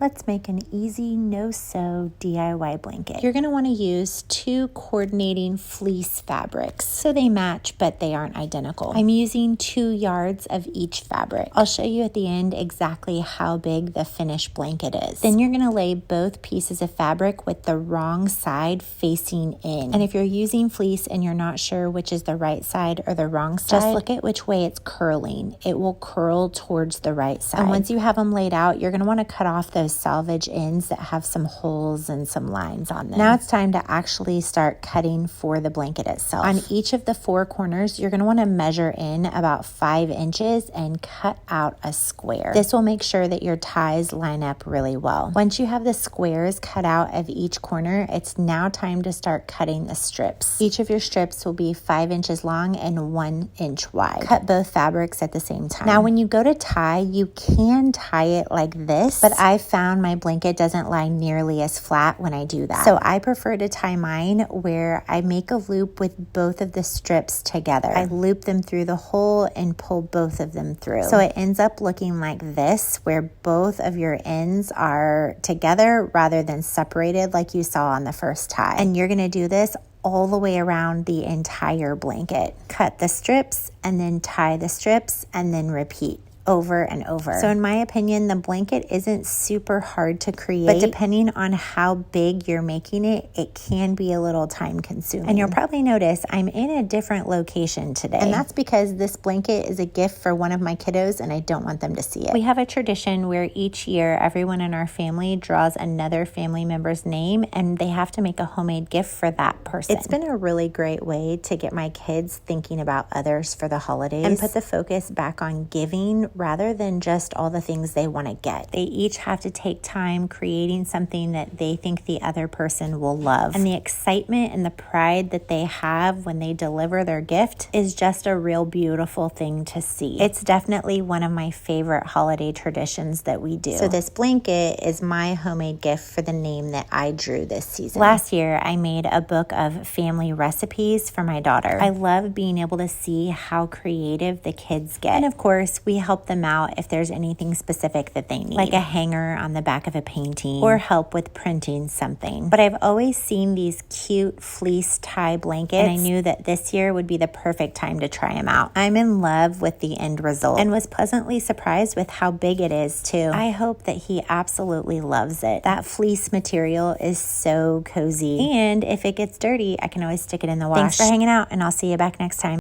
Let's make an easy no-sew DIY blanket. You're going to want to use 2 coordinating fleece fabrics so they match but they aren't identical. I'm using 2 yards of each fabric. I'll show you at the end exactly how big the finished blanket is. Then you're going to lay both pieces of fabric with the wrong side facing in. And if you're using fleece and you're not sure which is the right side or the wrong side, just look at which way it's curling. It will curl towards the right side. And once you have them laid out, you're going to want to cut off those salvage ends that have some holes and some lines on them. Now it's time to actually start cutting for the blanket itself. On each of the 4 corners, you're going to want to measure in about 5 inches and cut out a square. This will make sure that your ties line up really well. Once you have the squares cut out of each corner, it's now time to start cutting the strips. Each of your strips will be 5 inches long and 1 inch wide. Cut both fabrics at the same time. Now when you go to tie, you can tie it like this, but I found my blanket doesn't lie nearly as flat when I do that. So I prefer to tie mine where I make a loop with both of the strips together. I loop them through the hole and pull both of them through. So it ends up looking like this, where both of your ends are together rather than separated like you saw on the first tie. And you're gonna do this all the way around the entire blanket. Cut the strips and then tie the strips and then repeat over and over. So in my opinion, the blanket isn't super hard to create, but depending on how big you're making it, it can be a little time consuming. And you'll probably notice I'm in a different location today. And that's because this blanket is a gift for one of my kiddos and I don't want them to see it. We have a tradition where each year everyone in our family draws another family member's name and they have to make a homemade gift for that person. It's been a really great way to get my kids thinking about others for the holidays and put the focus back on giving rather than just all the things they want to get. They each have to take time creating something that they think the other person will love. And the excitement and the pride that they have when they deliver their gift is just a real beautiful thing to see. It's definitely one of my favorite holiday traditions that we do. So this blanket is my homemade gift for the name that I drew this season. Last year, I made a book of family recipes for my daughter. I love being able to see how creative the kids get. And of course, we help them out if there's anything specific that they need, like a hanger on the back of a painting or help with printing something. But I've always seen these cute fleece tie blankets, and I knew that this year would be the perfect time to try them out. I'm in love with the end result and was pleasantly surprised with how big it is too. I hope that he absolutely loves it. That fleece material is so cozy, and if it gets dirty, I can always stick it in the wash. Thanks for hanging out, and I'll see you back next time.